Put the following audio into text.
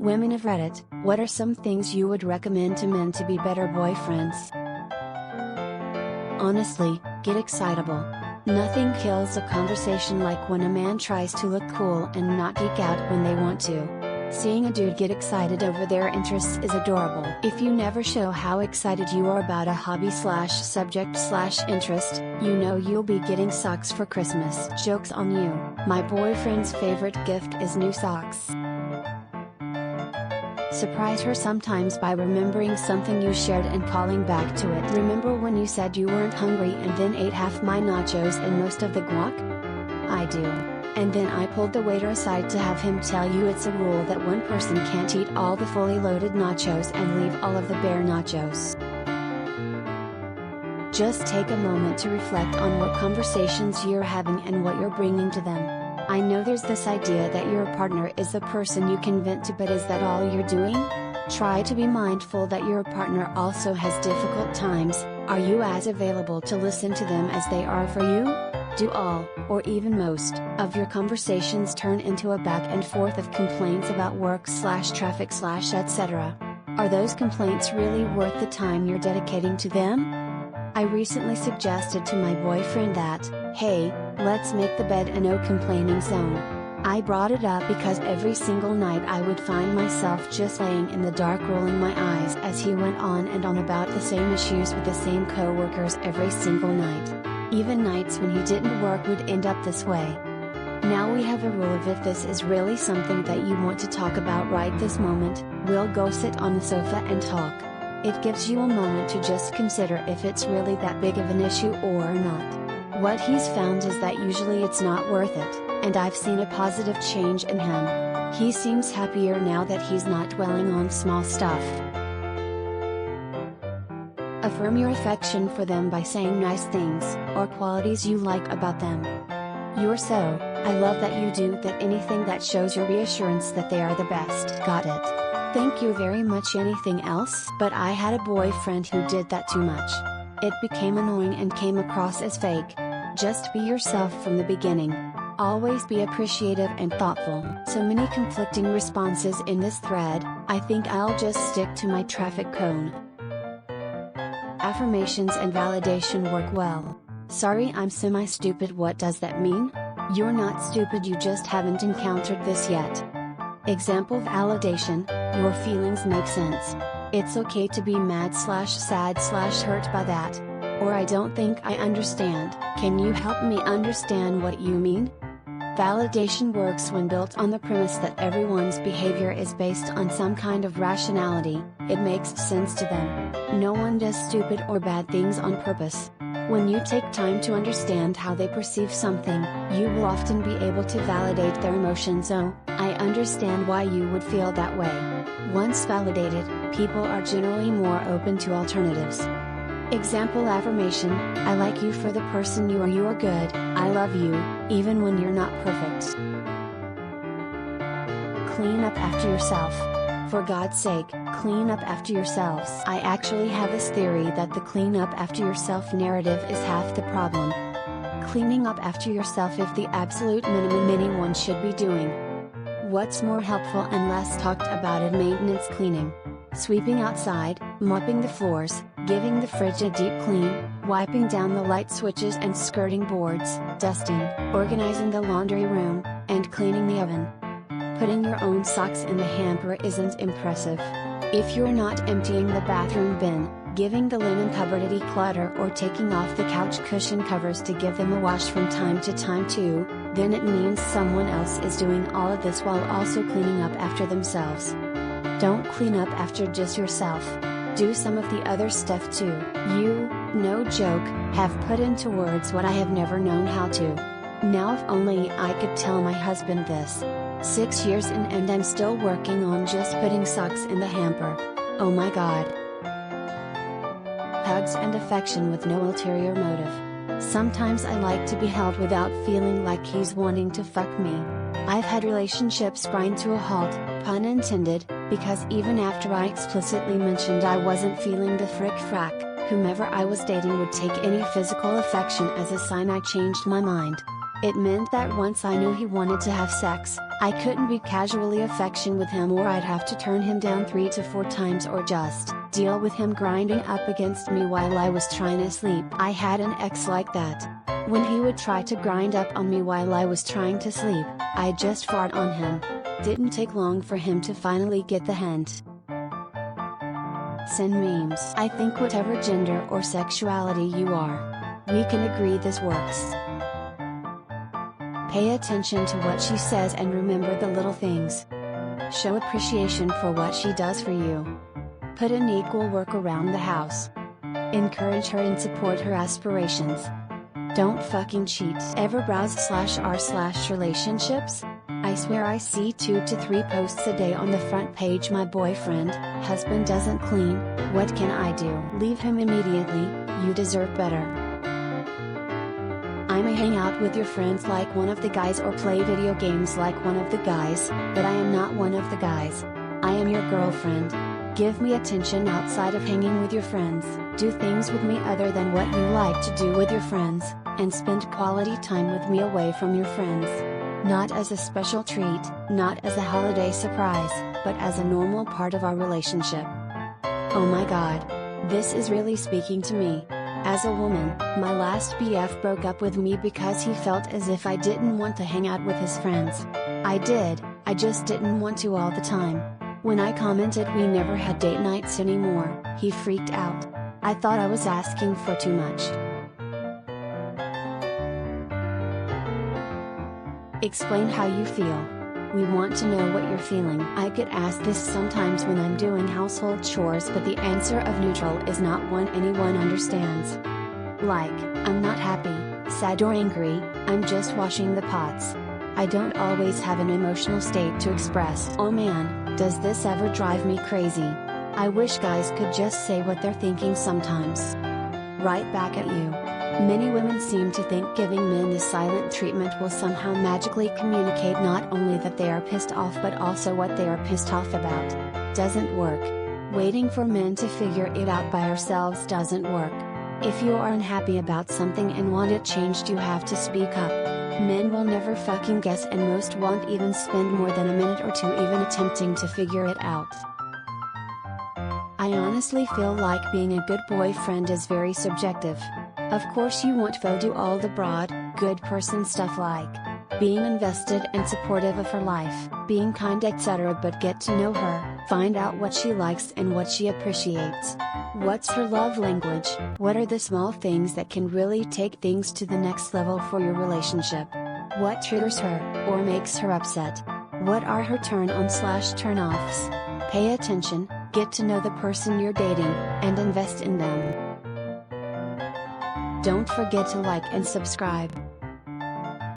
Women of Reddit, what are some things you would recommend to men to be better boyfriends? Honestly, get excitable. Nothing kills a conversation like when a man tries to look cool and not geek out when they want to. Seeing a dude get excited over their interests is adorable. If you never show how excited you are about a hobby/subject/interest, you know you'll be getting socks for Christmas. Joke's on you, my boyfriend's favorite gift is new socks. Surprise her sometimes by remembering something you shared and calling back to it. Remember when you said you weren't hungry and then ate half my nachos and most of the guac? I do. And then I pulled the waiter aside to have him tell you it's a rule that one person can't eat all the fully loaded nachos and leave all of the bare nachos. Just take a moment to reflect on what conversations you're having and what you're bringing to them. I know there's this idea that your partner is the person you can vent to, but is that all you're doing? Try to be mindful that your partner also has difficult times. Are you as available to listen to them as they are for you? Do all, or even most, of your conversations turn into a back and forth of complaints about work/traffic/etc.? Are those complaints really worth the time you're dedicating to them? I recently suggested to my boyfriend that, hey, let's make the bed a no complaining zone. I brought it up because every single night I would find myself just laying in the dark rolling my eyes as he went on and on about the same issues with the same co-workers every single night. Even nights when he didn't work would end up this way. Now we have a rule of if this is really something that you want to talk about right this moment, we'll go sit on the sofa and talk. It gives you a moment to just consider if it's really that big of an issue or not. What he's found is that usually it's not worth it, and I've seen a positive change in him. He seems happier now that he's not dwelling on small stuff. Affirm your affection for them by saying nice things, or qualities you like about them. You're so, I love that you do that, anything that shows your reassurance that they are the best. Got it. Thank you very much. Anything else? But I had a boyfriend who did that too much. It became annoying and came across as fake. Just be yourself from the beginning. Always be appreciative and thoughtful. So many conflicting responses in this thread, I think I'll just stick to my traffic cone. Affirmations and validation work well. Sorry, I'm semi-stupid. What does that mean? You're not stupid, you just haven't encountered this yet. Example validation, your feelings make sense. It's okay to be mad/sad/hurt by that. Or I don't think I understand, can you help me understand what you mean? Validation works when built on the premise that everyone's behavior is based on some kind of rationality. It makes sense to them. No one does stupid or bad things on purpose. When you take time to understand how they perceive something, you will often be able to validate their emotions. Oh, I understand why you would feel that way. Once validated, people are generally more open to alternatives. Example affirmation, I like you for the person you are. You are good, I love you, even when you're not perfect. Clean up after yourself. For God's sake, clean up after yourselves. I actually have this theory that the clean up after yourself narrative is half the problem. Cleaning up after yourself is the absolute minimum anyone should be doing. What's more helpful and less talked about in maintenance cleaning? Sweeping outside, mopping the floors, giving the fridge a deep clean, wiping down the light switches and skirting boards, dusting, organizing the laundry room, and cleaning the oven. Putting your own socks in the hamper isn't impressive. If you're not emptying the bathroom bin, giving the linen cupboard a declutter, or taking off the couch cushion covers to give them a wash from time to time too, then it means someone else is doing all of this while also cleaning up after themselves. Don't clean up after just yourself. Do some of the other stuff too. You, no joke, have put into words what I have never known how to. Now if only I could tell my husband this. 6 years in and I'm still working on just putting socks in the hamper. Oh my God. Hugs and affection with no ulterior motive. Sometimes I like to be held without feeling like he's wanting to fuck me. I've had relationships grind to a halt, pun intended, because even after I explicitly mentioned I wasn't feeling the frick-frack, whomever I was dating would take any physical affection as a sign I changed my mind. It meant that once I knew he wanted to have sex, I couldn't be casually affection with him, or I'd have to turn him down 3 to 4 times, or just deal with him grinding up against me while I was trying to sleep. I had an ex like that. When he would try to grind up on me while I was trying to sleep, I'd just fart on him. Didn't take long for him to finally get the hint. Send memes. I think whatever gender or sexuality you are, we can agree this works. Pay attention to what she says and remember the little things. Show appreciation for what she does for you. Put in equal work around the house. Encourage her and support her aspirations. Don't fucking cheat. Ever browse/r/relationships? I swear I see 2 to 3 posts a day on the front page. My boyfriend, husband doesn't clean, what can I do? Leave him immediately, you deserve better. I may hang out with your friends like one of the guys or play video games like one of the guys, but I am not one of the guys. I am your girlfriend. Give me attention outside of hanging with your friends. Do things with me other than what you like to do with your friends, and spend quality time with me away from your friends. Not as a special treat, not as a holiday surprise, but as a normal part of our relationship. Oh my god. This is really speaking to me. As a woman, my last BF broke up with me because he felt as if I didn't want to hang out with his friends. I did, I just didn't want to all the time. When I commented we never had date nights anymore, he freaked out. I thought I was asking for too much. Explain how you feel. We want to know what you're feeling. I get asked this sometimes when I'm doing household chores, but the answer of neutral is not one anyone understands. Like, I'm not happy, sad or angry, I'm just washing the pots. I don't always have an emotional state to express. Oh man, does this ever drive me crazy. I wish guys could just say what they're thinking sometimes. Right back at you. Many women seem to think giving men the silent treatment will somehow magically communicate not only that they are pissed off but also what they are pissed off about. Doesn't work. Waiting for men to figure it out by ourselves doesn't work. If you are unhappy about something and want it changed, you have to speak up. Men will never fucking guess, and most won't even spend more than a minute or 2 even attempting to figure it out. I honestly feel like being a good boyfriend is very subjective. Of course you won't do all the broad, good person stuff like being invested and supportive of her life, being kind etc., but get to know her, find out what she likes and what she appreciates. What's her love language? What are the small things that can really take things to the next level for your relationship? What triggers her, or makes her upset? What are her turn-on/turn-offs? Pay attention, get to know the person you're dating, and invest in them. Don't forget to like and subscribe.